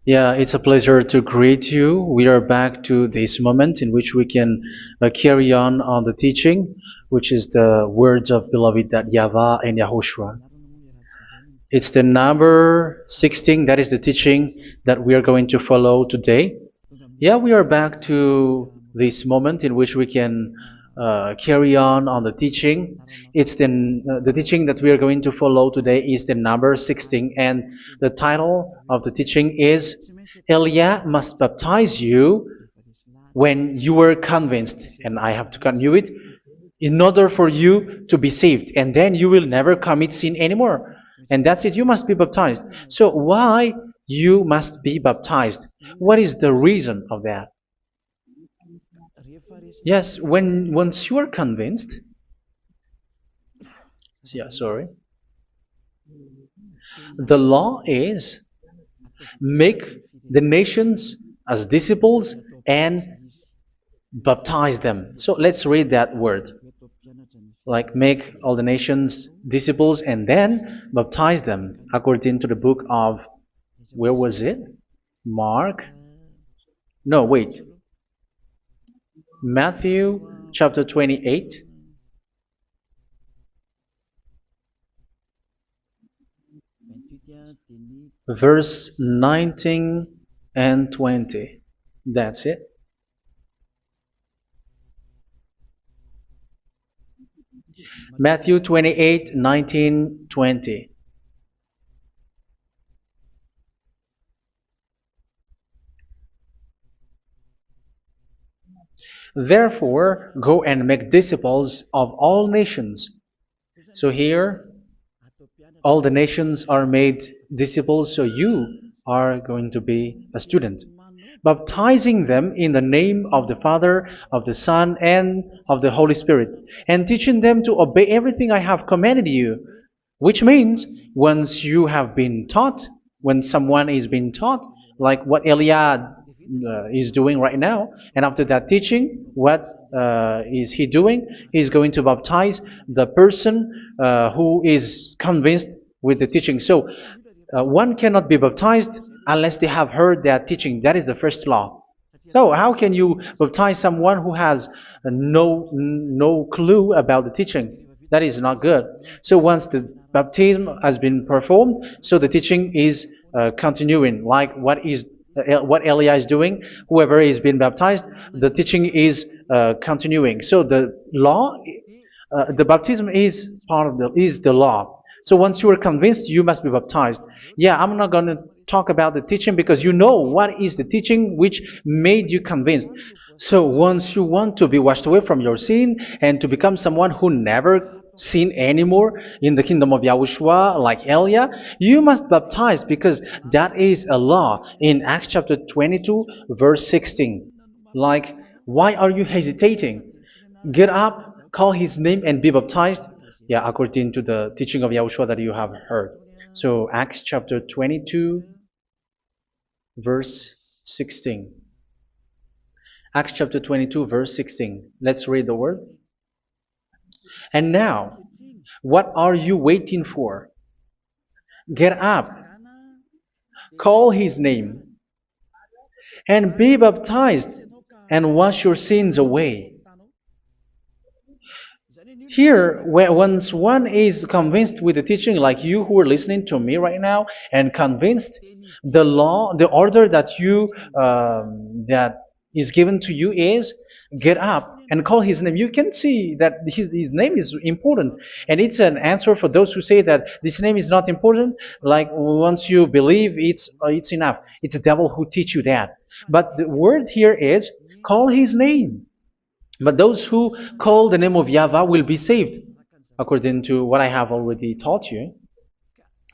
Yeah, it's a pleasure to greet you. We are back to this moment in which we can carry on the teaching, which is the words of beloved that YAHVAH and YAHOSHUA. It's the number 16, that is the teaching that we are going to follow today. Yeah, we are back to this moment in which we can carry on the teaching. It's the teaching that we are going to follow today is the number 16, and the title of the teaching is Elia must baptize you when you were convinced, and I have to continue it, in order for you to be saved, and then you will never commit sin anymore. And that's it, you must be baptized. So why you must be baptized? What is the reason of that? Yes, once you are convinced, yeah, sorry, the law is make the nations as disciples and baptize them. So let's read that word. Like make all the nations disciples and then baptize them according to the book of, where was it? Mark? No, wait. Matthew chapter 28. Verse 19 and 20. That's it. Matthew 28, 19, 20. Therefore, go and make disciples of all nations. So here, all the nations are made disciples, so you are going to be a student. Baptizing them in the name of the Father, of the Son, and of the Holy Spirit, and teaching them to obey everything I have commanded you. Which means, once you have been taught, when someone is being taught, like what Eliad is doing right now, and after that teaching, what is he doing? He's going to baptize the person who is convinced with the teaching. So one cannot be baptized unless they have heard that teaching. That is the first law. So how can you baptize someone who has no clue about the teaching? That is not good. So once the baptism has been performed, so the teaching is continuing. Like what Elijah is doing, whoever is being baptized, the teaching is continuing. So the law, the baptism is part of the law. So once you are convinced, you must be baptized. Yeah, I'm not going to talk about the teaching because you know what is the teaching which made you convinced. So once you want to be washed away from your sin and to become someone who never sin anymore in the kingdom of YAHOSHUA like Elia, you must baptize because that is a law in Acts chapter 22 verse 16. Like, why are you hesitating? Get up, call his name and be baptized. Yeah, according to the teaching of YAHOSHUA that you have heard. So Acts chapter 22 verse 16. Acts chapter 22 verse 16. Let's read the word. And now, what are you waiting for? Get up, call his name, and be baptized, and wash your sins away. Here, once one is convinced with the teaching, like you who are listening to me right now, and convinced, the law, the order that that is given to you is get up and call his name. You can see that his name is important, and it's an answer for those who say that this name is not important. Like once you believe, it's enough. It's the devil who teach you that. But the word here is call his name. But those who call the name of YAHVAH will be saved, according to what I have already taught you.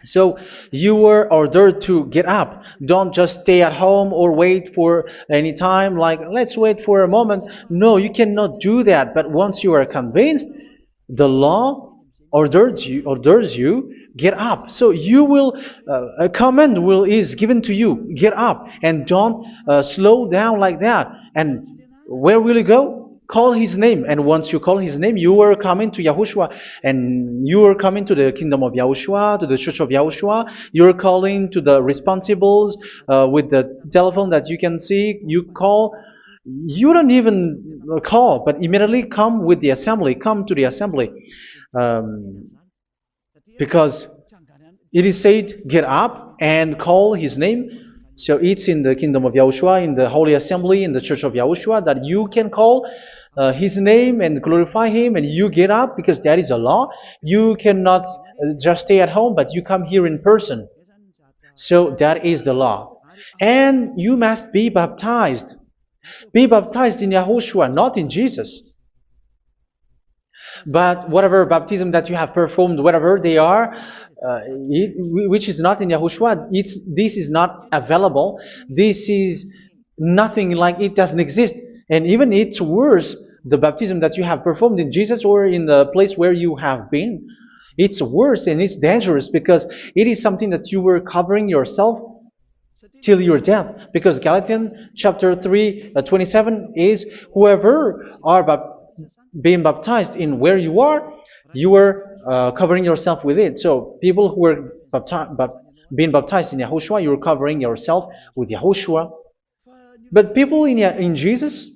So you were ordered to get up. Don't just stay at home or wait for any time, like let's wait for a moment. No, you cannot do that. But once you are convinced, the law orders you get up. So you will a command is given to you, get up, and don't slow down like that. And where will you go? call his name. And once you call his name, you are coming to Yahushua. And you are coming to the kingdom of Yahushua, to the church of Yahushua. You're calling to the responsibles with the telephone that you can see. You call. You don't even call, but immediately come with the assembly. Come to the assembly. Um, because it is said, get up and call his name. So it's in the kingdom of Yahushua, in the holy assembly, in the church of Yahushua, that you can call his name and glorify him, and you get up, because that is a law. You cannot just stay at home, but you come here in person. So that is the law. And you must be baptized. Be baptized in Yahushua, not in Jesus. But whatever baptism that you have performed, whatever they are, which is not in Yahushua, this is not available. This is nothing, like it doesn't exist. And even it's worse, the baptism that you have performed in Jesus or in the place where you have been. It's worse and it's dangerous, because it is something that you were covering yourself till your death. Because Galatians chapter 3, 27 is, whoever are being baptized in where you are covering yourself with it. So people who were being baptized in Yahushua, you're covering yourself with Yahushua. But people in Jesus,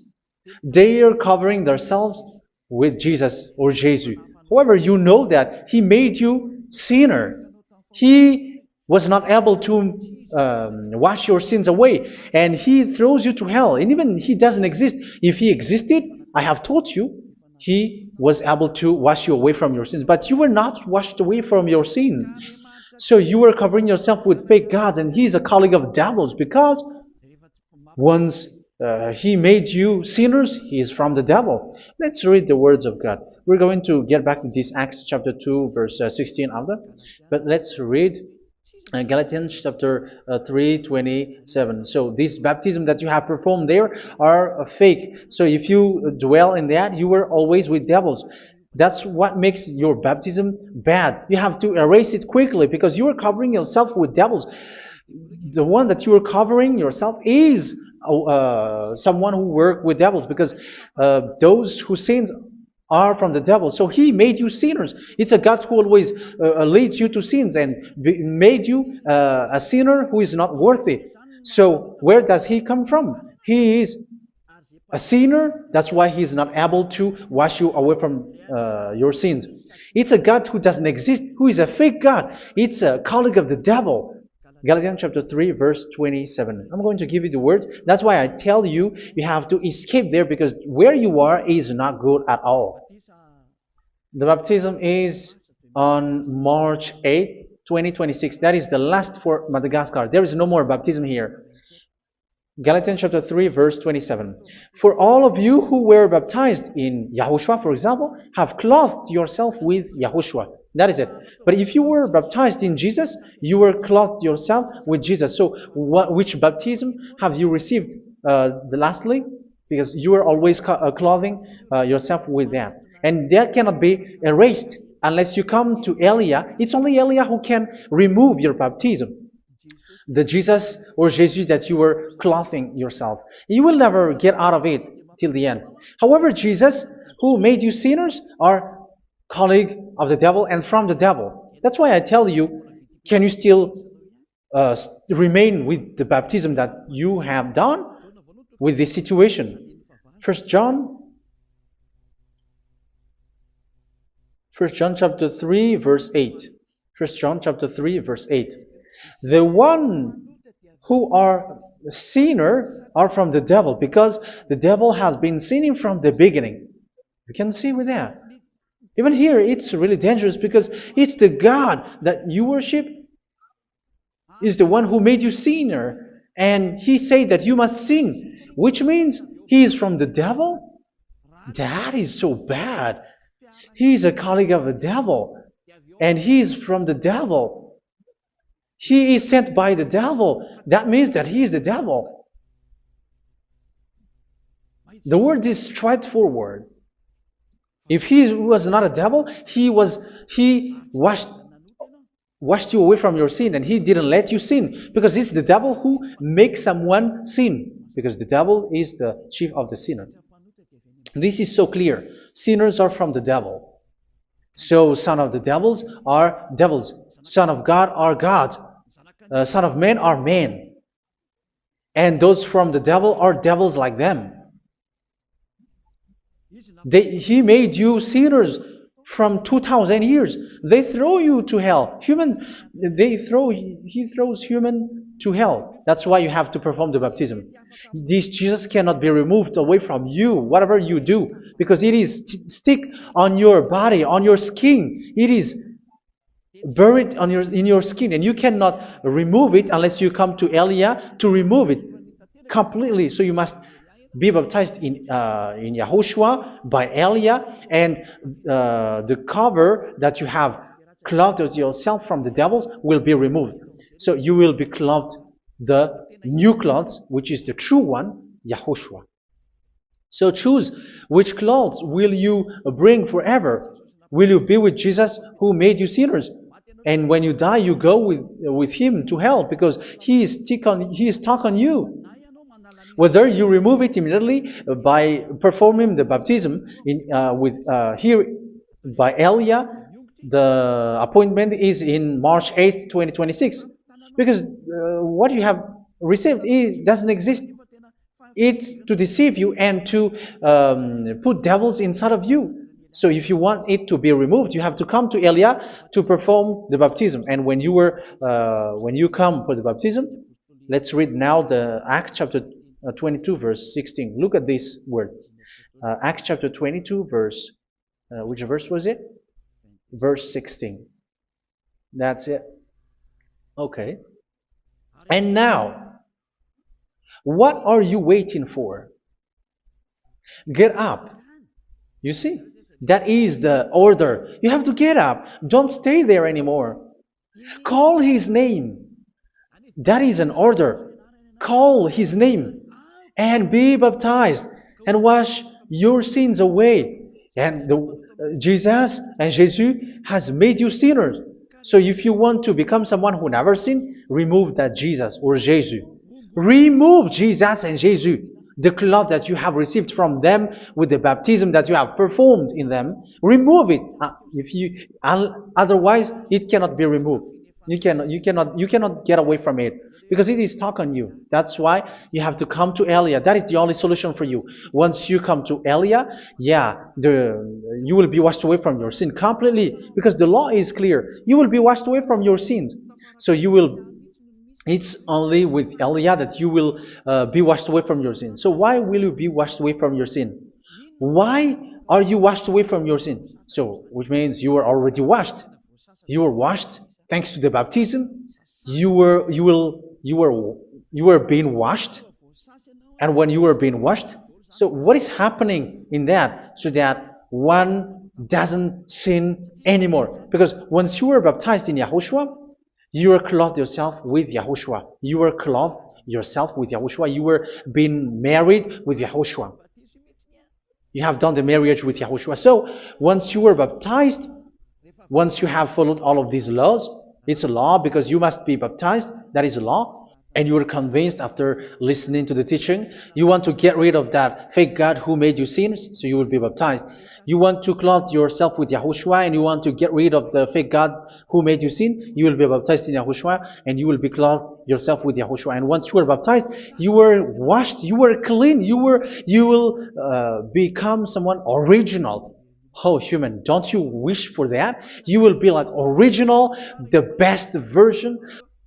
they are covering themselves with Jesus or Jesus. However, you know that He made you sinner. He was not able to wash your sins away, and He throws you to hell. And even He doesn't exist. If He existed, I have told you, He was able to wash you away from your sins. But you were not washed away from your sins. So you were covering yourself with fake gods, and He is a colleague of devils, because once He made you sinners, He is from the devil. Let's read the words of God. We're going to get back to this Acts chapter 2, verse 16 after. But let's read Galatians chapter 3, 27. So this baptism that you have performed there are fake. So if you dwell in that, you were always with devils. That's what makes your baptism bad. You have to erase it quickly, because you are covering yourself with devils. The one that you are covering yourself is someone who works with devils, because those who sins are from the devil. So He made you sinners. It's a God who always leads you to sins, and made you a sinner who is not worthy. So where does He come from? He is a sinner. That's why He is not able to wash you away from your sins. It's a God who doesn't exist, who is a fake God. It's a colleague of the devil. Galatians chapter 3, verse 27. I'm going to give you the words. That's why I tell you, you have to escape there, because where you are is not good at all. The baptism is on March 8, 2026. That is the last for Madagascar. There is no more baptism here. Galatians chapter 3, verse 27. For all of you who were baptized in Yahushua, for example, have clothed yourself with Yahushua. That is it. But if you were baptized in Jesus, you were clothed yourself with Jesus. So which baptism have you received lastly? Because you are always clothing yourself with that. And that cannot be erased unless you come to Eliah. It's only Eliah who can remove your baptism. The Jesus or Jesus that you were clothing yourself. You will never get out of it till the end. However, Jesus, who made you sinners, are colleague of the devil and from the devil. That's why I tell you, can you still remain with the baptism that you have done with this situation? First John chapter 3, verse 8. First John chapter 3, verse 8. The one who are sinner are from the devil, because the devil has been sinning from the beginning. You can see with that. Even here, it's really dangerous, because it's the God that you worship is the one who made you sinner. And He said that you must sin, which means He is from the devil. That is so bad. He is a colleague of the devil. And He is from the devil. He is sent by the devil. That means that He is the devil. The word is straightforward. If He was not a devil, He washed you away from your sin, and He didn't let you sin, because it's the devil who makes someone sin, because the devil is the chief of the sinner. This is so clear. Sinners are from the devil. So son of the devils are devils. Son of God are gods. Son of men are men. And those from the devil are devils like them. He made you sinners from 2,000 years. They throw you to hell. He throws human to hell. That's why you have to perform the baptism. This Jesus cannot be removed away from you, whatever you do, because it is stick on your body, on your skin. It is buried in your skin, and you cannot remove it unless you come to Elia to remove it completely. So you must be baptized in YAHOSHUA by Elia, and the cover that you have clothed yourself from the devils will be removed. So you will be clothed the new clothes, which is the true one, YAHOSHUA. So choose which clothes will you bring forever. Will you be with Jesus who made you sinners? And when you die, you go with him to hell because he is stuck on you. Whether you remove it immediately by performing the baptism here by Elia, the appointment is in March 8th, 2026. Because what you have received doesn't exist. It's to deceive you and to put devils inside of you. So if you want it to be removed, you have to come to Elia to perform the baptism. And when you come for the baptism, let's read now the Acts chapter 22 verse 16. Look at this word. Acts chapter 22 verse, which verse was it? Verse 16. That's it. Okay. And now, what are you waiting for? Get up. You see, that is the order. You have to get up. Don't stay there anymore. Call his name. That is an order. Call his name and be baptized and wash your sins away. And Jesus has made you sinners. So if you want to become someone who never sinned, remove that Jesus or Jesus. Remove Jesus and Jesus, the cloth that you have received from them with the baptism that you have performed in them. Remove it. Otherwise, it cannot be removed. You cannot get away from it because it is stuck on you. That's why you have to come to Elia. That is the only solution for you. Once you come to Elia, you will be washed away from your sin completely because the law is clear. You will be washed away from your sins. So it's only with Elia that you will be washed away from your sin. So why will you be washed away from your sin? Why are you washed away from your sin? So, which means you were already washed. You were washed thanks to the baptism. You were being washed, and when you were being washed, so what is happening in that? So that one doesn't sin anymore. Because once you were baptized in YAHOSHUA, you were clothed yourself with YAHOSHUA. You were clothed yourself with YAHOSHUA. You were being married with YAHOSHUA. You have done the marriage with YAHOSHUA. So once you were baptized, once you have followed all of these laws, it's a law because you must be baptized. That is a law. And you are convinced after listening to the teaching, you want to get rid of that fake God who made you sinners, so you will be baptized. You want to clothe yourself with YAHOSHUA and you want to get rid of the fake God who made you sin, you will be baptized in YAHOSHUA and you will be clothed yourself with YAHOSHUA. And once you are baptized, you were washed, you were clean, you will become someone original. Oh, human, don't you wish for that? You will be like original, the best version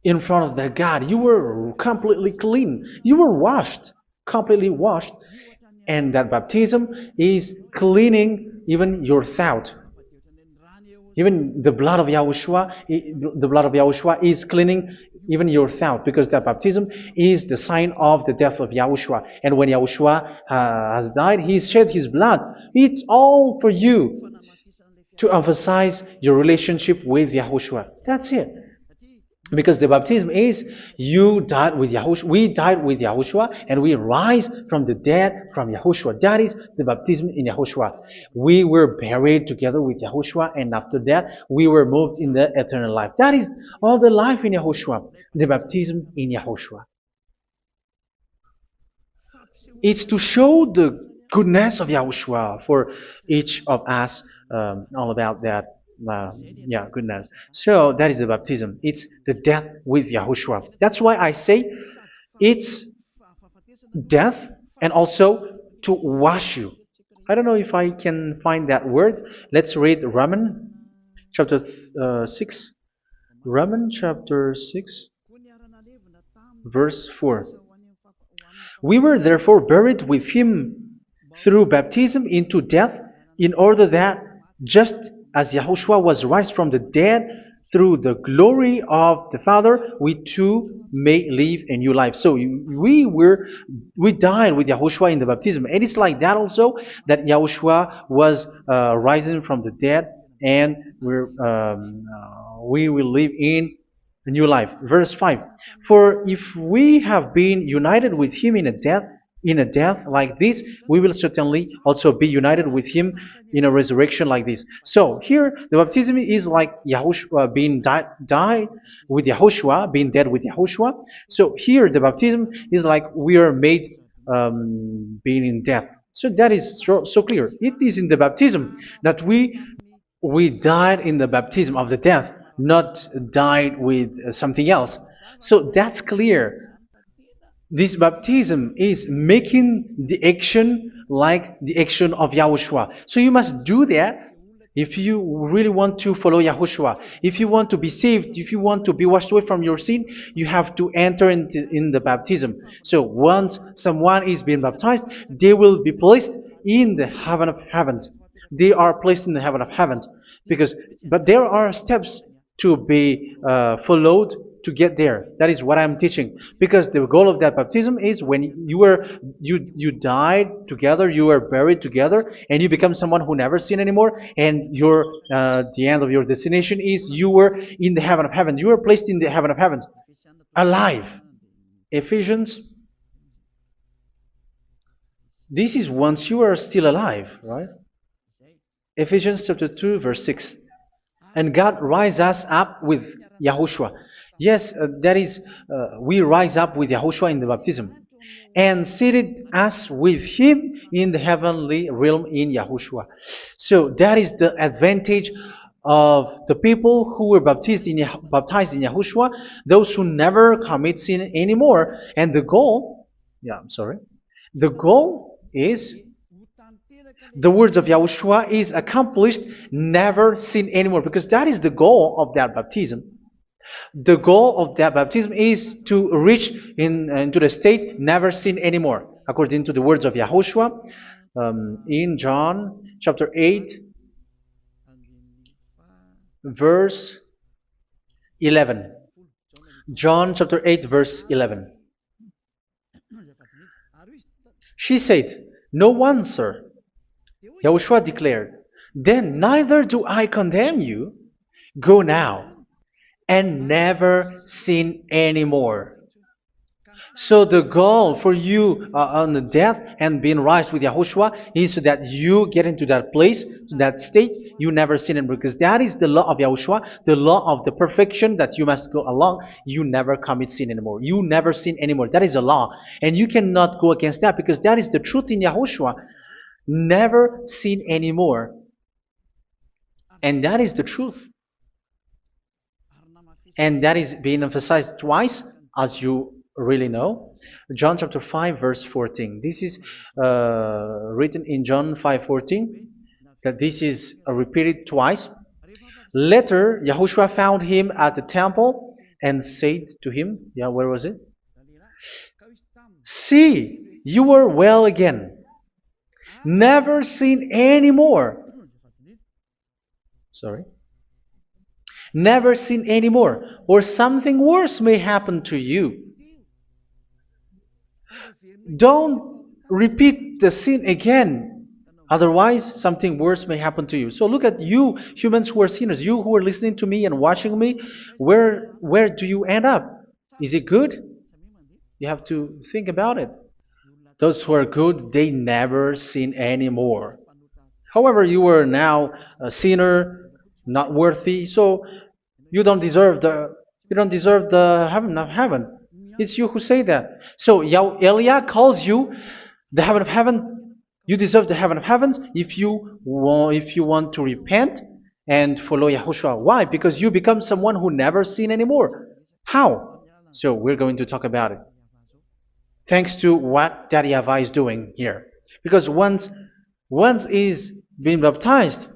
in front of the God. You were completely clean. You were washed, completely washed. And that baptism is cleaning even your thought. Even the blood of YAHOSHUA is cleaning even your thought, because that baptism is the sign of the death of YAHOSHUA. And when YAHOSHUA has died, he shed his blood. It's all for you to emphasize your relationship with YAHOSHUA. That's it. Because the baptism is you died with YAHOSHUA, we died with YAHOSHUA, and we rise from the dead from YAHOSHUA. That is the baptism in YAHOSHUA. We were buried together with YAHOSHUA, and after that we were moved in the eternal life. That is all the life in YAHOSHUA, the baptism in YAHOSHUA. It's to show the goodness of Yahushua for each of us, all about that. Uh, yeah, goodness. So that is the baptism. It's the death with Yahushua. That's why I say it's death and also to wash you. I don't know if I can find that word. Let's read Romans chapter 6. Romans chapter 6, verse 4. We were therefore buried with him through baptism into death, in order that, just as Yahushua was raised from the dead through the glory of the Father, we too may live a new life. So we died with Yahushua in the baptism, and it's like that also that Yahushua was rising from the dead, and we will live in a new life. Verse 5. For if we have been united with him in a death like this, we will certainly also be united with him in a resurrection like this. So here the baptism is like Yahushua being died with Yahushua, being dead with Yahushua. So here the baptism is like we are made being in death. So that is so clear. It is in the baptism that we died in the baptism of the death, not died with something else. So that's clear. This baptism is making the action like the action of Yahushua. So you must do that if you really want to follow Yahushua. If you want to be saved, if you want to be washed away from your sin, you have to enter in the baptism. So once someone is being baptized, they will be placed in the heaven of heavens. They are placed in the heaven of heavens but there are steps to be followed to get there. That is what I'm teaching. Because the goal of that baptism is when you died together, you were buried together, and you become someone who never sin anymore. And the end of your destination is you were in the heaven of heaven. You were placed in the heaven of heavens, alive. Ephesians. This is once you are still alive, right? Ephesians chapter 2, verse 6. And God rise us up with Yahushua. Yes, that is, we rise up with Yahushua in the baptism. And seated us with him in the heavenly realm in Yahushua. So that is the advantage of the people who were baptized in Yahushua, those who never commit sin anymore. And the goal, the goal is the words of Yahushua is accomplished, never sin anymore, because that is the goal of that baptism. The goal of that baptism is to reach into the state never sin anymore, according to the words of Yahushua in John chapter 8, verse 11. John chapter 8, verse 11. She said, "No one, sir." Yahushua declared, "Then neither do I condemn you. Go now and never sin anymore." So the goal for you on the death and being raised with Yahushua is so that you get into that place, to that state, you never sin anymore. Because that is the law of Yahushua, the law of the perfection that you must go along. You never commit sin anymore. You never sin anymore. That is a law. And you cannot go against that because that is the truth in Yahushua. Never sin anymore. And that is the truth. And that is being emphasized twice, as you really know. John chapter 5, verse 14. This is written in John 5:14. That this is repeated twice. Later, Yahushua found him at the temple and said to him, where was it? "See, you are well again. Never sin anymore." Never sin anymore, or something worse may happen to you. Don't repeat the sin again. Otherwise, something worse may happen to you. So look at you, humans who are sinners, you who are listening to me and watching me. Where do you end up? Is it good? You have to think about it. Those who are good, they never sin anymore. However, you are now a sinner, not worthy, so you don't deserve the heaven of heaven. It's you who say that. So Eliah calls you the heaven of heaven. You deserve the heaven of heavens if you want to repent and follow Yahushua. Why? Because you become someone who never sin anymore. How? So we're going to talk about it. Thanks to what Daddy YAHVAH is doing here. Because once he's been baptized,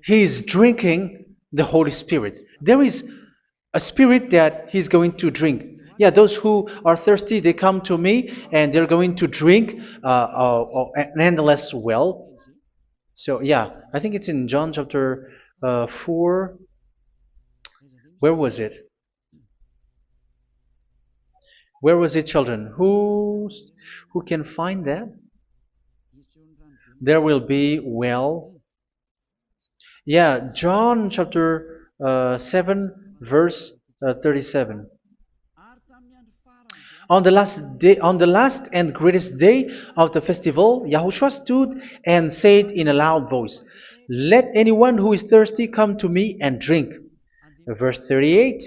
he is drinking the Holy Spirit. There is a spirit that he's going to drink. Yeah, those who are thirsty, they come to me and they're going to drink an endless well. So yeah, I think it's in John chapter 4. Where was it? Where was it, children? Who can find that? There will be well. Yeah, John chapter 7, verse 37. On the last and greatest day of the festival, Yahushua stood and said in a loud voice, "Let anyone who is thirsty come to me and drink." Verse 38.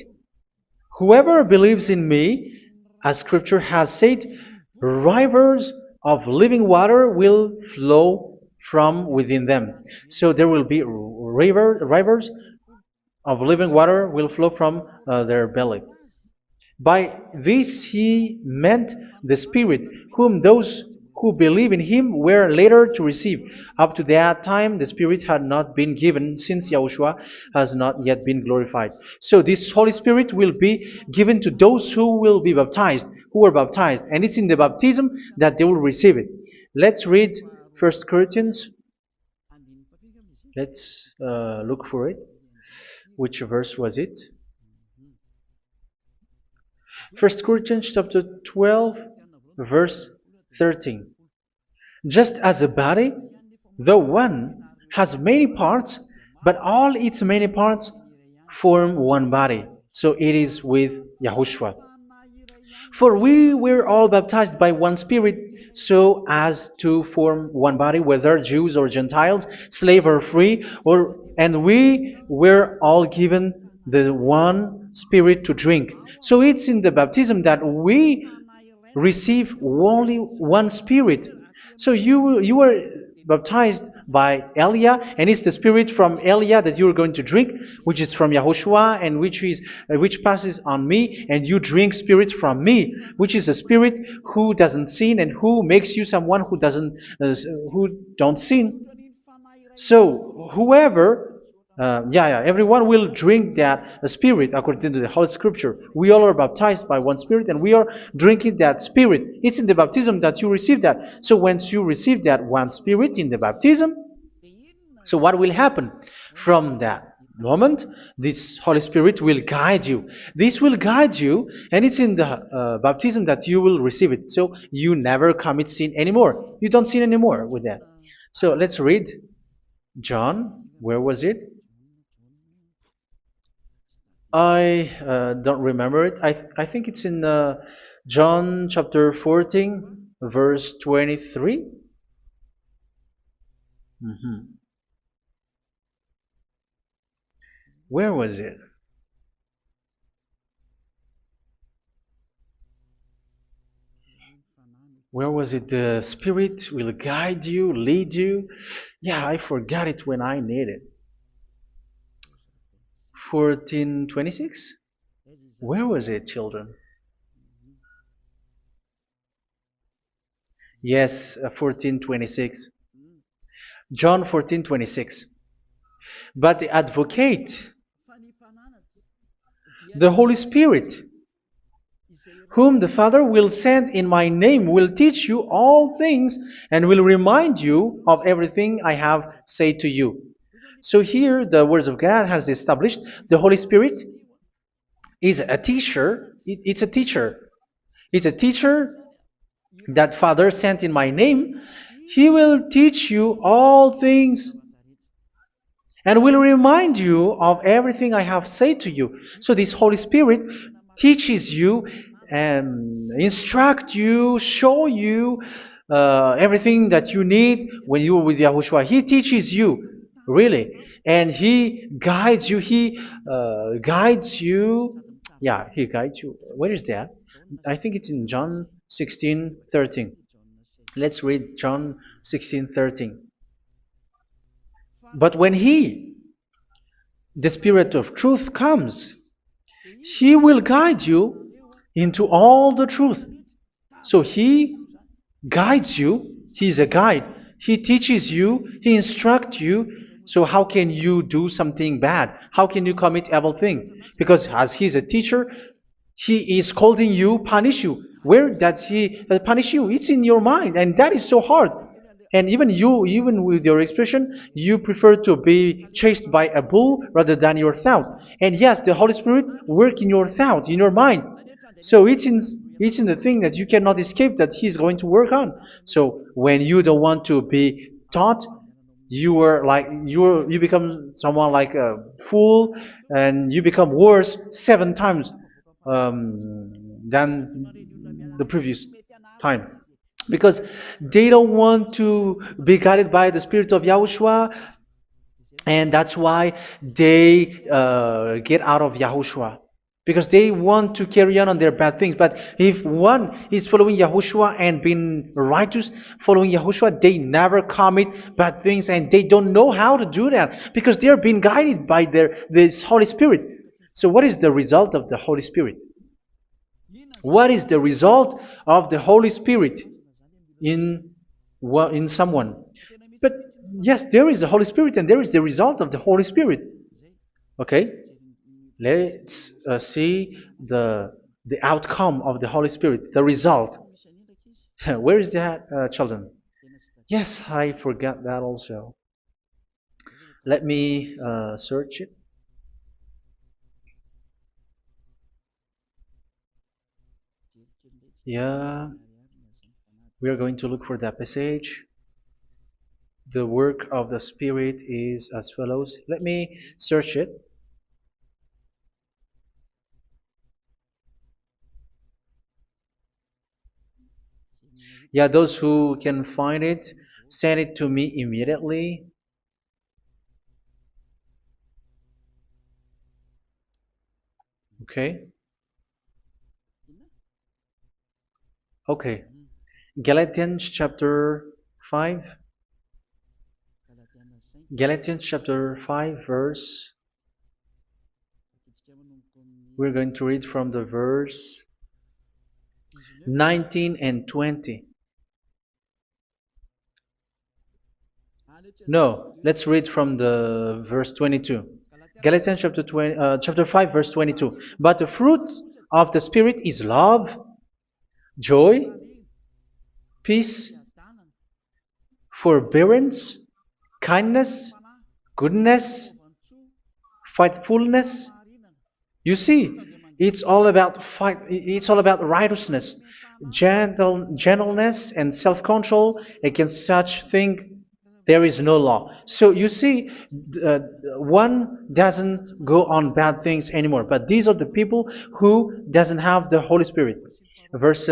Whoever believes in me, as scripture has said, rivers of living water will flow from within them. So there will be rivers of living water will flow from their belly. By this he meant the Spirit, whom those who believe in him were later to receive. Up to that time, the Spirit had not been given, since Yahushua has not yet been glorified. So this Holy Spirit will be given to those who will be baptized, who were baptized, and it's in the baptism that they will receive it. Let's read 1 Corinthians. Let's look for it. Which verse was it? 1 Corinthians chapter 12, verse 13. Just as a body, though one, has many parts, but all its many parts form one body. So it is with Yahushua. For we were all baptized by one Spirit, so as to form one body, whether Jews or Gentiles, slave or free, and we were all given the one Spirit to drink. So it's in the baptism that we receive only one Spirit. So you were baptized by Elia, and it's the Spirit from Elia that you are going to drink, which is from Yahushua, and which passes on me, and you drink Spirit from me, which is a Spirit who doesn't sin and who makes you someone who don't sin. So whoever everyone will drink that Spirit according to the Holy Scripture. We all are baptized by one Spirit, and we are drinking that Spirit. It's in the baptism that you receive that. So once you receive that one Spirit in the baptism, so what will happen? From that moment, this Holy Spirit will guide you. This will guide you, and it's in the baptism that you will receive it. So you never commit sin anymore. You don't sin anymore with that. So let's read John. Where was it? I don't remember it. I think it's in John chapter 14, verse 23. Where was it? Where was it? The Spirit will guide you, lead you. Yeah, I forgot it when I need it. 14:26? Where was it, children? Yes, 14:26. John 14:26. But the advocate, the Holy Spirit, whom the Father will send in my name, will teach you all things and will remind you of everything I have said to you. So here the words of God has established the Holy Spirit is a teacher. It's a teacher. It's a teacher that Father sent in my name. He will teach you all things and will remind you of everything I have said to you. So this Holy Spirit teaches you and instruct you, show you everything that you need when you are with Yahushua. He teaches you, really. And He guides you. He guides you. Yeah, He guides you. Where is that? I think it's in John 16:13. Let's read John 16:13. But when He, the Spirit of truth, comes, He will guide you into all the truth. So He guides you. He's a guide. He teaches you. He instructs you. So how can you do something bad? How can you commit evil thing? Because as He's a teacher, He is scolding you, punish you. Where does He punish you? It's in your mind, and that is so hard. And even you, even with your expression, you prefer to be chased by a bull rather than your thought. And yes, the Holy Spirit work in your thought, in your mind. So it's in the thing that you cannot escape that He's going to work on. So when you don't want to be taught, you become someone like a fool, and you become worse 7 times than the previous time, because they don't want to be guided by the Spirit of Yahushua, and that's why they get out of Yahushua, because they want to carry on their bad things. But if one is following Yahushua and being righteous, following Yahushua, they never commit bad things, and they don't know how to do that because they are being guided by this Holy Spirit. So what is the result of the Holy Spirit? What is the result of the Holy Spirit in in someone? But yes, there is the Holy Spirit, and there is the result of the Holy Spirit. Okay, let's see the outcome of the Holy Spirit, the result. Where is that, children? Yes, I forgot that also. Let me search it. Yeah, we are going to look for that passage. The work of the Spirit is as follows. Let me search it. Yeah, those who can find it, send it to me immediately. Okay. Okay. Galatians chapter 5. Galatians chapter 5 verse. We're going to read from the verse 19 and 20. No, let's read from the verse 22. Galatians chapter 5 verse 22. But the fruit of the Spirit is love, joy, peace, forbearance, kindness, goodness, faithfulness. You see, it's all about fight. It's all about righteousness, gentleness, and self-control. Against such thing, there is no law. So you see, uh, one doesn't go on bad things anymore. But these are the people who doesn't have the Holy Spirit. Verse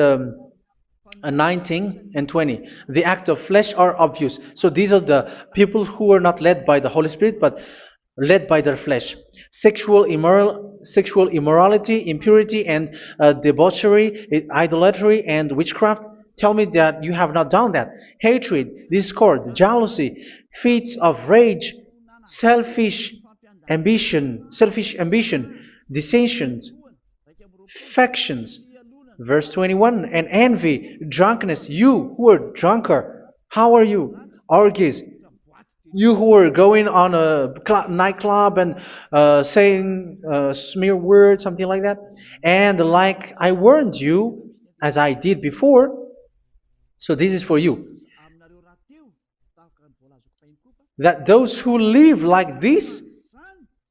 19 and 20. The act of flesh are obvious. So these are the people who are not led by the Holy Spirit, but led by their flesh. Sexual immorality, impurity, and debauchery, idolatry, and witchcraft. Tell me that you have not done that. Hatred, discord, jealousy, fits of rage, selfish ambition, dissensions, factions. Verse 21, and envy, drunkenness. You who are drunkard, how are you? Orgies. You who are going on a nightclub and saying smear words, something like that. And like I warned you, as I did before, so this is for you, that those who live like this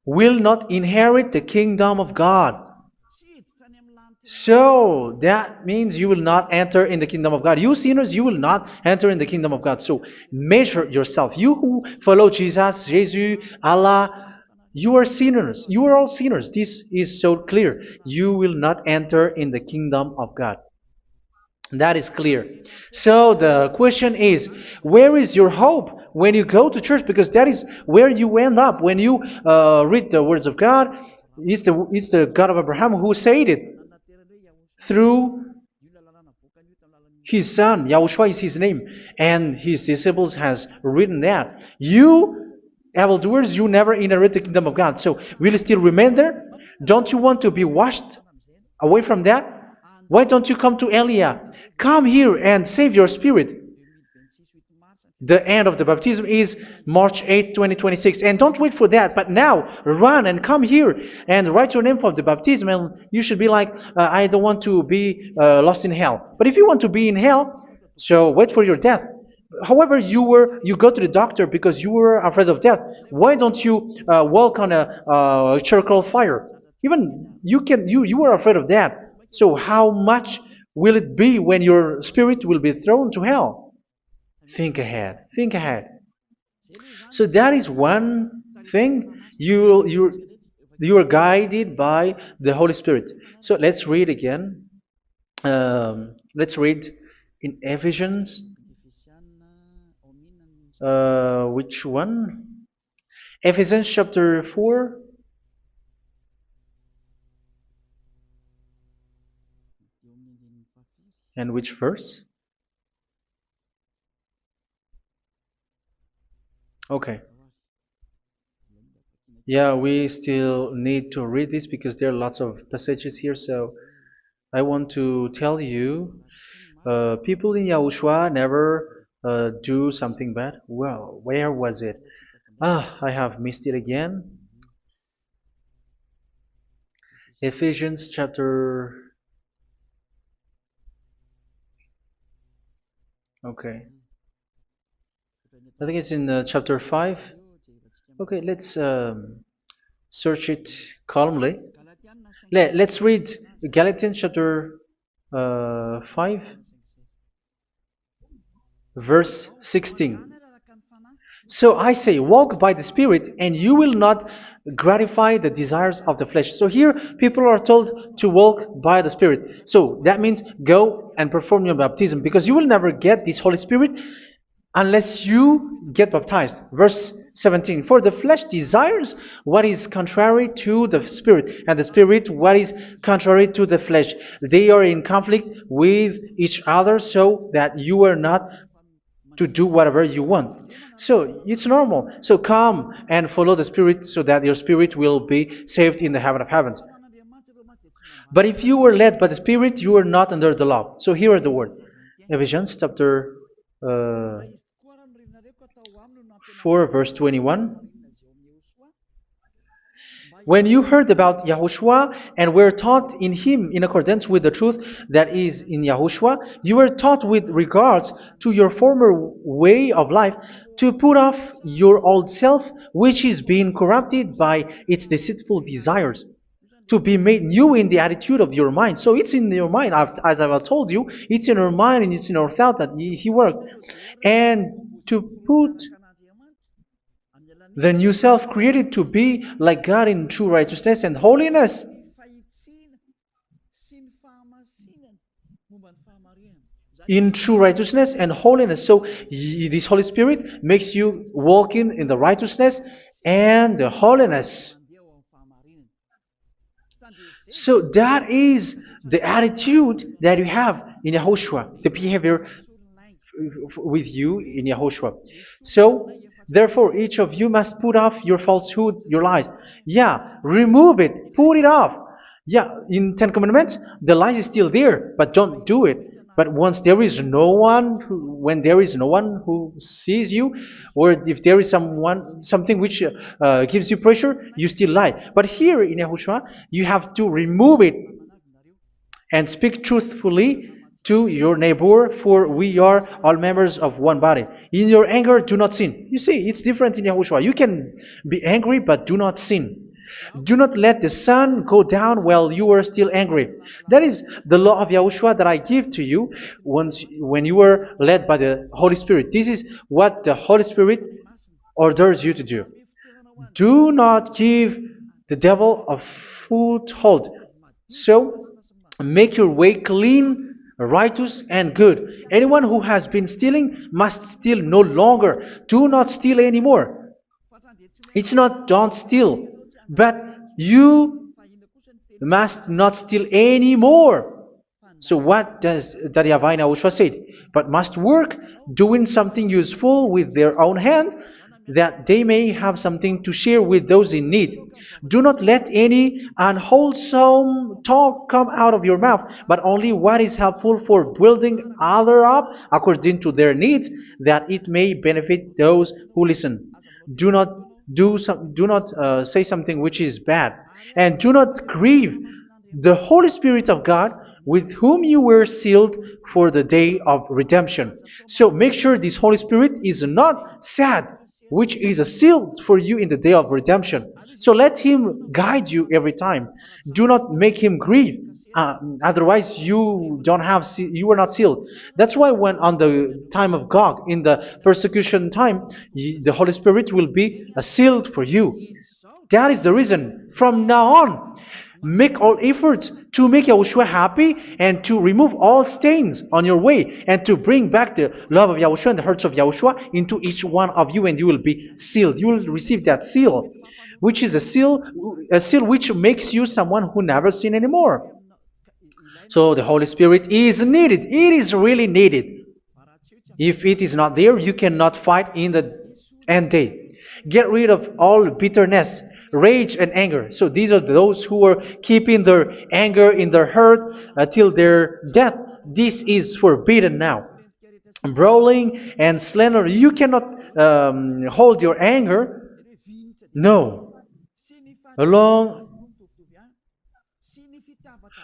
will not inherit the kingdom of God. So that means you will not enter in the kingdom of God. You sinners, you will not enter in the kingdom of God. So measure yourself. You who follow Jesus, Allah, you are sinners. You are all sinners. This is so clear. You will not enter in the kingdom of God. That is clear. So the question is, where is your hope when you go to church? Because that is where you end up when you read the words of God. It's the God of Abraham who said it through His son, Yahushua is his name, and his disciples has written that. You evildoers, you never inherit the kingdom of God. So will you still remain there? Don't you want to be washed away from that? Why don't you come to Elia? Come here and save your spirit. The end of the baptism is March 8th, 2026. And don't wait for that, but now run and come here and write your name for the baptism. And you should be like, I don't want to be lost in hell. But if you want to be in hell, so wait for your death. However, you go to the doctor because you were afraid of death. Why don't you walk on a charcoal fire? Even you were afraid of that. So how much will it be when your spirit will be thrown to hell? Think ahead. Think ahead. So that is one thing. You are guided by the Holy Spirit. So let's read again. Let's read in Ephesians. Which one? Ephesians chapter 4. And which verse? Okay. Yeah, we still need to read this because there are lots of passages here. So I want to tell you, people in Yahushua never do something bad. Well, where was it? I have missed it again. Ephesians chapter. Okay. I think it's in chapter 5. Okay, let's search it calmly. Let's read Galatians chapter 5, verse 16. So I say, walk by the Spirit, and you will not gratify the desires of the flesh. So here, people are told to walk by the Spirit. So that means go and perform your baptism, because you will never get this Holy Spirit unless you get baptized. Verse 17. For the flesh desires what is contrary to the Spirit, and the Spirit what is contrary to the flesh. They are in conflict with each other, so that you are not to do whatever you want. So it's normal. So come and follow the Spirit so that your spirit will be saved in the heaven of heavens. But if you were led by the Spirit, you are not under the law. So here are the word. Ephesians chapter 4 verse 21. When you heard about Yahushua and were taught in him in accordance with the truth that is in Yahushua, you were taught with regards to your former way of life to put off your old self, which is being corrupted by its deceitful desires, to be made new in the attitude of your mind. So it's in your mind, as I've told you, it's in our mind and it's in our thought that he worked. And to put the new self created to be like God in true righteousness and holiness. In true righteousness and holiness. So this Holy Spirit makes you walk in the righteousness and the holiness. So that is the attitude that you have in Yahushua, the behavior with you in Yahushua. So therefore, each of you must put off your falsehood, your lies. Yeah, remove it, put it off. Yeah, in Ten Commandments, the lies is still there, but don't do it. But once there is no one, when there is no one who sees you, or if there is something which gives you pressure, you still lie. But here in Yahushua, you have to remove it and speak truthfully to your neighbor, for we are all members of one body. In your anger, do not sin. You see, it's different in Yahushua. You can be angry, but do not sin. Do not let the sun go down while you are still angry. That is the law of Yahushua that I give to you when you were led by the Holy Spirit. This is what the Holy Spirit orders you to do. Do not give the devil a foothold. So, make your way clean, righteous, and good. Anyone who has been stealing must steal no longer. Do not steal anymore. It's not don't steal, but you must not steal anymore. So what does the YAHVAH in YAHOSHUA say? But must work doing something useful with their own hand, that they may have something to share with those in need. Do not let any unwholesome talk come out of your mouth, but only what is helpful for building other up according to their needs, that it may benefit those who listen. Do not do not say something which is bad, and do not grieve the Holy Spirit of God, with whom you were sealed for the day of redemption. So make sure this Holy Spirit is not sad, which is a seal for you in the day of redemption. So let him guide you every time. Do not make him grieve. Otherwise, you are not sealed. That's why when on the time of God, in the persecution time, the Holy Spirit will be a sealed for you. That is the reason. From now on, make all efforts to make Yahushua happy and to remove all stains on your way and to bring back the love of Yahushua and the hearts of Yahushua into each one of you, and you will be sealed. You will receive that seal, which is a seal which makes you someone who never sin anymore. So the Holy Spirit is needed. It is really needed. If it is not there, you cannot fight in the end day. Get rid of all bitterness, rage, and anger. So these are those who are keeping their anger in their heart until their death. This is forbidden now. Brawling and slander. You cannot hold your anger. No. Along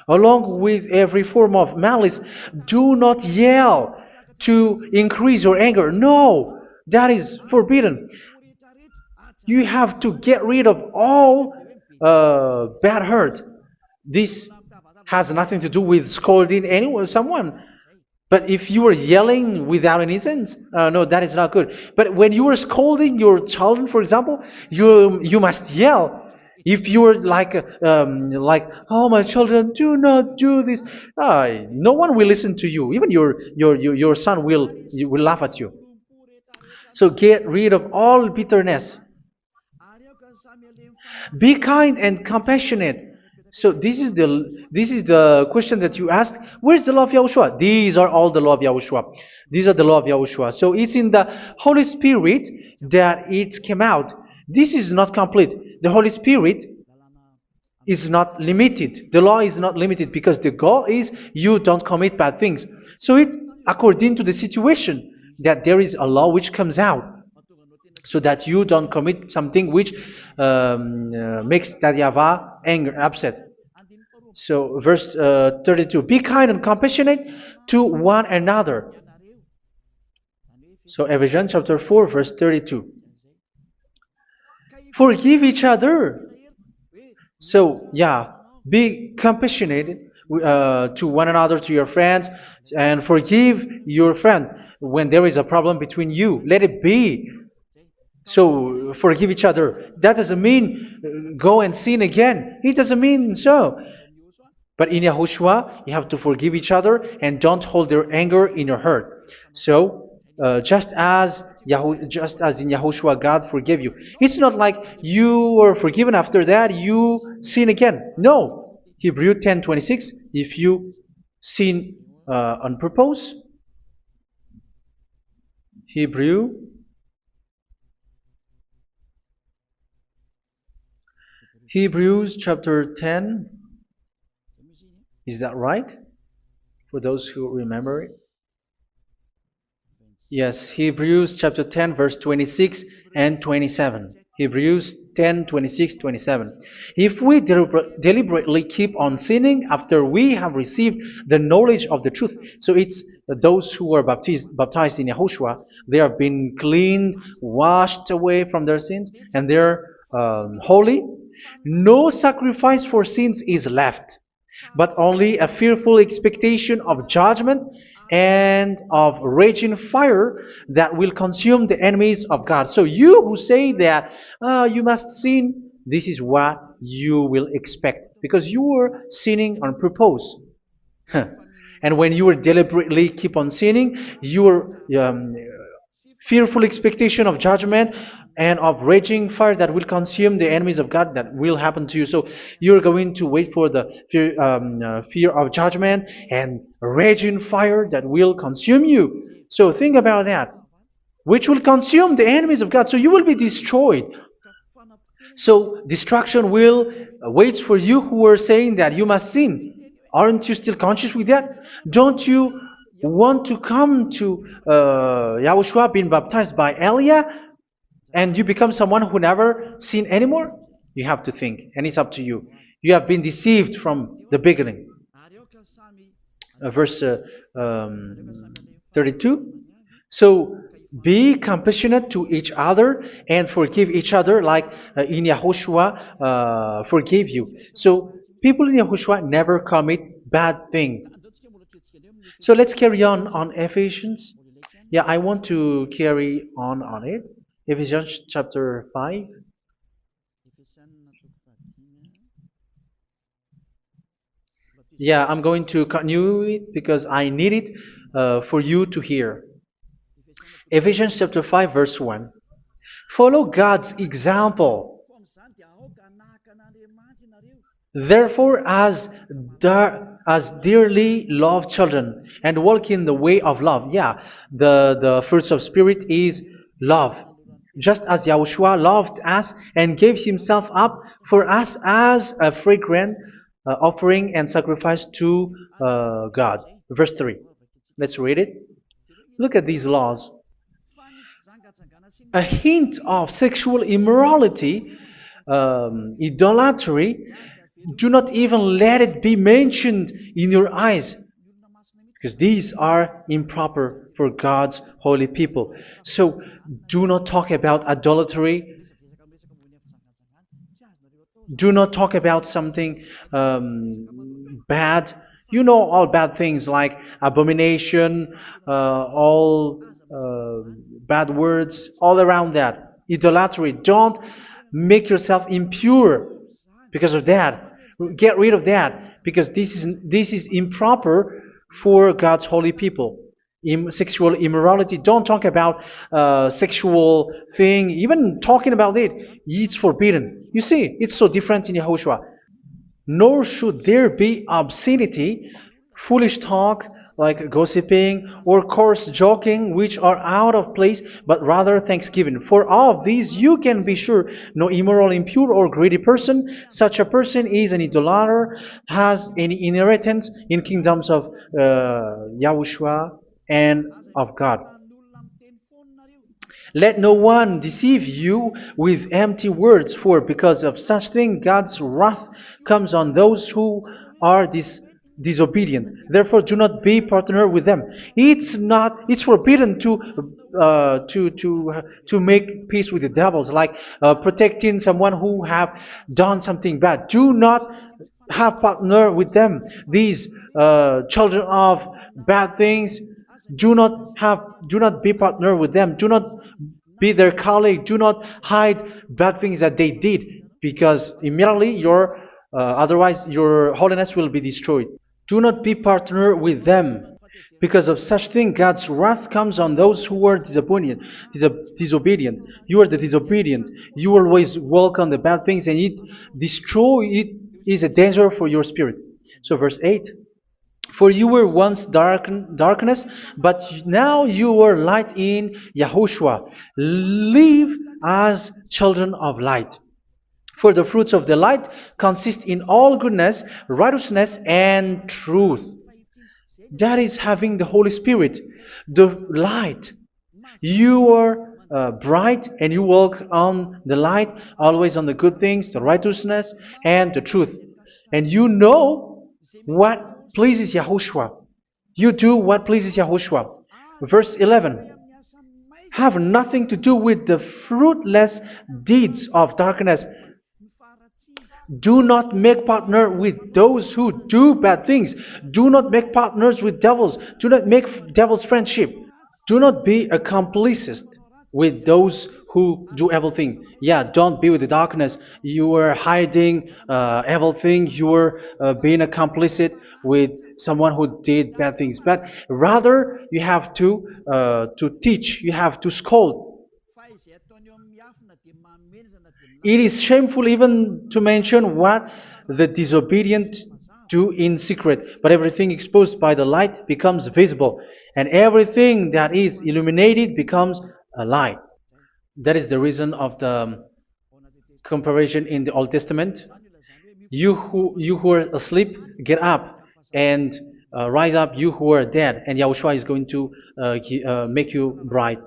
Along with every form of malice, do not yell to increase your anger. No, that is forbidden. You have to get rid of all bad hurt. This has nothing to do with scolding anyone, someone. But if you are yelling without any sense, no, that is not good. But when you are scolding your children, for example, you must yell. If you are like, oh my children, do not do this, no one will listen to you. Even your son will laugh at you. So get rid of all bitterness. Be kind and compassionate. So this is the question that you asked. Where's the law of Yahushua? These are all the law of Yahushua. These are the law of Yahushua. So it's in the Holy Spirit that it came out. This is not complete. The Holy Spirit is not limited. The law is not limited because the goal is you don't commit bad things. So it according to the situation that there is a law which comes out, so that you don't commit something which makes that YAHVAH angry, upset. So verse 32, be kind and compassionate to one another. So Ephesians chapter 4 verse 32. Forgive each other. So yeah, be compassionate to one another, to your friends, and forgive your friend when there is a problem between you. Let it be. So forgive each other. That doesn't mean go and sin again. It doesn't mean so. But in Yahushua, you have to forgive each other and don't hold their anger in your heart. So just as in Yahushua, God forgave you. It's not like you were forgiven after that you sin again. No. Hebrew 10:26. If you sin on purpose, Hebrews chapter 10. Is that right? For those who remember it? Yes, Hebrews chapter 10 verse 26 and 27. Hebrews 10, 26, 27. If we deliberately keep on sinning after we have received the knowledge of the truth, so it's those who are baptized in Yahushua, they have been cleaned, washed away from their sins, and they're holy. No sacrifice for sins is left, but only a fearful expectation of judgment and of raging fire that will consume the enemies of God. So you who say that you must sin, this is what you will expect, because you were sinning on purpose. And when you were deliberately keep on sinning, your fearful expectation of judgment and of raging fire that will consume the enemies of God that will happen to you. So you're going to wait for the fear of judgment and raging fire that will consume you. So think about that, which will consume the enemies of God. So you will be destroyed. So destruction will wait for you who are saying that you must sin. Aren't you still conscious with that? Don't you want to come to Yahushua being baptized by Elia and you become someone who never sin anymore? You have to think, and it's up to you. You have been deceived from the beginning. Verse 32. So be compassionate to each other and forgive each other like in Yahushua forgave you. So people in Yahushua never commit bad thing. So let's carry on Ephesians. Yeah, I want to carry on it. Ephesians chapter 5. Yeah, I'm going to continue it because I need it for you to hear. Ephesians chapter 5 verse 1. Follow God's example. Therefore, as dearly loved children, and walk in the way of love. Yeah, the fruits of spirit is love. Just as Yahushua loved us and gave himself up for us as a fragrant offering and sacrifice to God. Verse 3. Let's read it. Look at these laws. A hint of sexual immorality, idolatry, do not even let it be mentioned in your eyes, because these are improper for God's holy people. So do not talk about idolatry. Do not talk about something bad. You know all bad things like abomination, all bad words, all around that. Idolatry. Don't make yourself impure because of that. Get rid of that because this is improper for God's holy people. Sexual immorality. Don't talk about sexual thing. Even talking about it, it's forbidden. You see, it's so different in Yahushua. Nor should there be obscenity, foolish talk like gossiping or coarse joking, which are out of place, but rather thanksgiving. For of these you can be sure: no immoral, impure, or greedy person, such a person is an idolater, has any inheritance in kingdoms of Yahushua and of God. Let no one deceive you with empty words, for because of such thing God's wrath comes on those who are disobedient. Therefore, do not be partner with them. It's forbidden to make peace with the devils, like protecting someone who have done something bad. Do not have partner with them. These children of bad things, do not be partner with them. Do not be their colleague. Do not hide bad things that they did, because immediately otherwise your holiness will be destroyed. Do not be partner with them. Because of such thing, God's wrath comes on those who are disobedient. You are the disobedient. You always walk on the bad things, and it is a danger for your spirit. So verse 8. For you were once darkness, but now you are light in Yahushua. Live as children of light. For the fruits of the light consist in all goodness, righteousness, and truth. That is having the Holy Spirit, the light. You are bright and you walk on the light, always on the good things, the righteousness, and the truth. And you know what pleases Yahushua. You do what pleases Yahushua. Verse 11. Have nothing to do with the fruitless deeds of darkness. Do not make partner with those who do bad things. Do not make partners with devils. Do not make devils friendship. Do not be accomplices with those who do evil thing. Yeah, don't be with the darkness. You are hiding evil thing. You are being a complicit with someone who did bad things. But rather, you have to teach. You have to scold. It is shameful even to mention what the disobedient do in secret, but everything exposed by the light becomes visible, and everything that is illuminated becomes a light. That is the reason of the comparison in the Old Testament. You who are asleep, get up and rise up, you who are dead, and Yahushua is going to make you bright.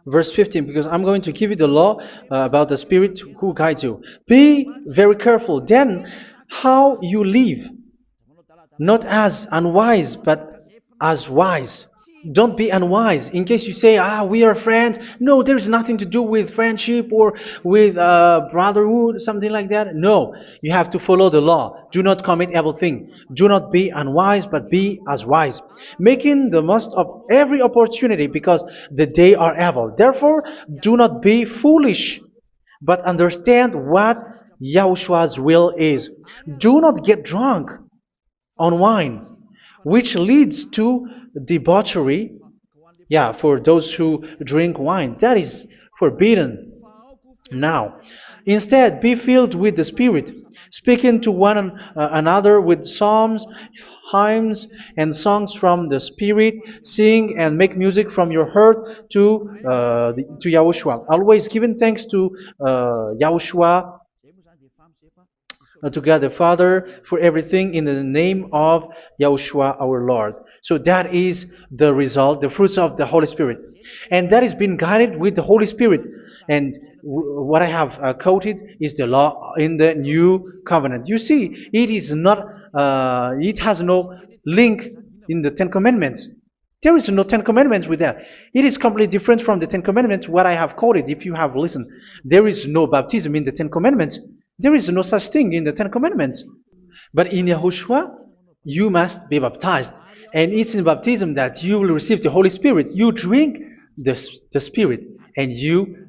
Verse 15, because I'm going to give you the law about the Spirit who guides you. Be very careful then how you live, not as unwise, but as wise. Don't be unwise. In case you say, we are friends. No, there's nothing to do with friendship or with brotherhood, something like that. No, you have to follow the law. Do not commit evil thing. Do not be unwise, but be as wise, making the most of every opportunity because the day are evil. Therefore, do not be foolish, but understand what Yahushua's will is. Do not get drunk on wine, which leads to debauchery. Yeah, for those who drink wine, that is forbidden now. Instead, be filled with the Spirit, speaking to one another with psalms, hymns, and songs from the Spirit. Sing and make music from your heart to Yahushua. Always giving thanks to Yahushua, to God the Father, for everything in the name of Yahushua our Lord. So that is the result, the fruits of the Holy Spirit. And that is being guided with the Holy Spirit. And what I have quoted is the law in the new covenant. You see, it is not, it has no link in the Ten Commandments. There is no Ten Commandments with that. It is completely different from the Ten Commandments, what I have quoted, if you have listened. There is no baptism in the Ten Commandments. There is no such thing in the Ten Commandments. But in Yahushua, you must be baptized. And it's in baptism that you will receive the Holy Spirit. You drink the Spirit, and you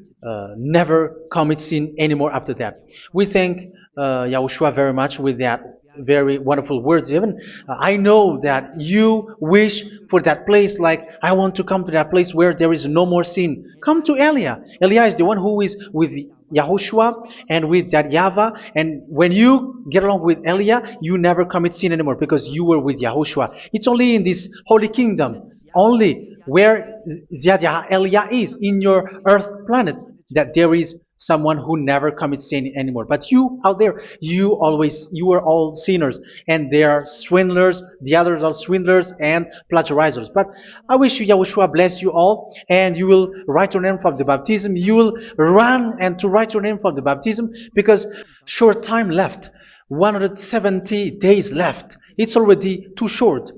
never commit sin anymore after that. We thank Yahushua very much with that very wonderful words. Even I know that you wish for that place, like I want to come to that place where there is no more sin. Come to Elia. Elia is the one who is with Yahushua and with that YAHVAH, and when you get along with Elia, you never commit sin anymore because you were with Yahushua. It's only in this holy kingdom, only where Ziad Elia is, in your earth planet, that there is someone who never commits sin anymore. But you out there, you are all sinners, and they are swindlers. The others are swindlers and plagiarizers. But I wish you, Yahushua, bless you all, and you will write your name for the baptism. You will run and to write your name for the baptism, because short time left, 170 days left. It's already too short.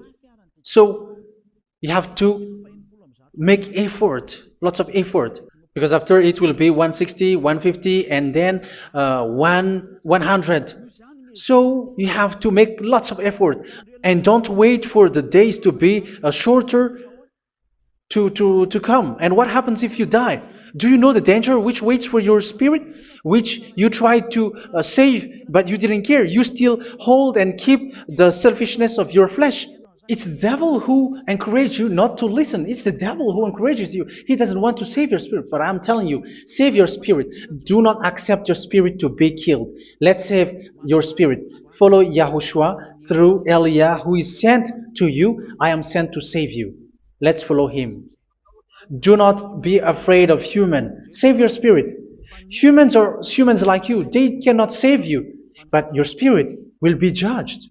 So you have to make effort, lots of effort. Because after it will be 160, 150, and then 100. So you have to make lots of effort. And don't wait for the days to be shorter to come. And what happens if you die? Do you know the danger which waits for your spirit? Which you tried to save, but you didn't care. You still hold and keep the selfishness of your flesh. It's the devil who encourages you not to listen. It's the devil who encourages you. He doesn't want to save your spirit. But I'm telling you, save your spirit. Do not accept your spirit to be killed. Let's save your spirit. Follow Yahushua through Elia, who is sent to you. I am sent to save you. Let's follow him. Do not be afraid of human. Save your spirit. Humans are humans like you. They cannot save you. But your spirit will be judged.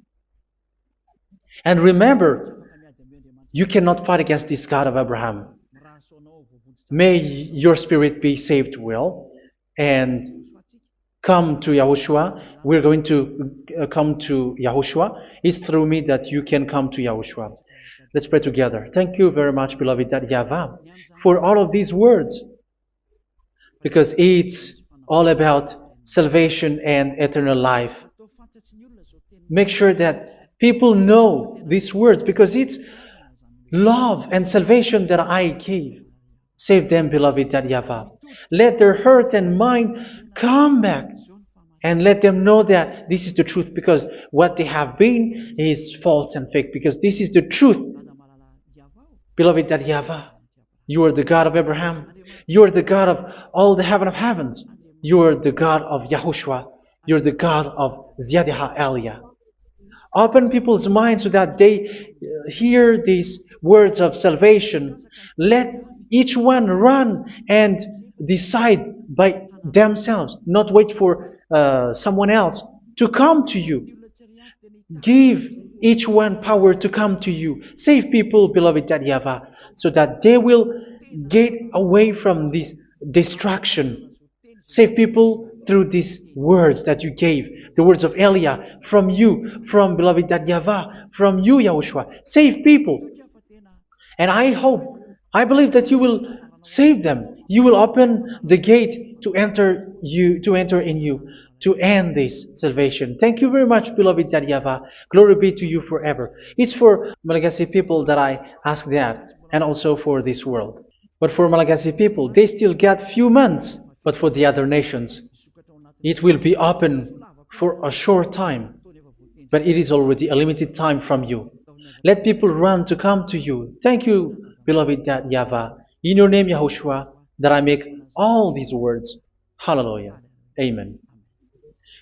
And remember, you cannot fight against this God of Abraham. May your spirit be saved well and come to Yahushua. We're going to come to Yahushua. It's through me that you can come to Yahushua. Let's pray together. Thank you very much, beloved YAHVAH, for all of these words, because it's all about salvation and eternal life. Make sure that people know these words, because it's love and salvation that I gave. Save them, beloved YAHVAH. Let their heart and mind come back, and let them know that this is the truth, because what they have been is false and fake, because this is the truth. Beloved YAHVAH, you are the God of Abraham. You are the God of all the heaven of heavens. You are the God of YAHOSHUA. You're the God of Ziyadiha Aliyah. Open people's minds so that they hear these words of salvation. Let each one run and decide by themselves, not wait for someone else to come to you. Give each one power to come to you. Save people, beloved YAHVAH, so that they will get away from this destruction. Save people through these words that you gave, the words of Elia, from you, from beloved YAHVAH, from you, Yahushua. Save people. And I hope, I believe that you will save them. You will open the gate to enter in you, to end this salvation. Thank you very much, beloved YAHVAH. Glory be to you forever. It's for Malagasy people that I ask that, and also for this world. But for Malagasy people, they still get few months. But for the other nations, it will be open for a short time. But it is already a limited time from you. Let people run to come to you. Thank you, beloved YAHVAH. In your name, Yahushua, that I make all these words. Hallelujah. Amen.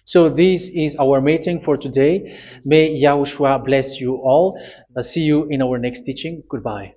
So this is our meeting for today. May Yahushua bless you all. See you in our next teaching. Goodbye.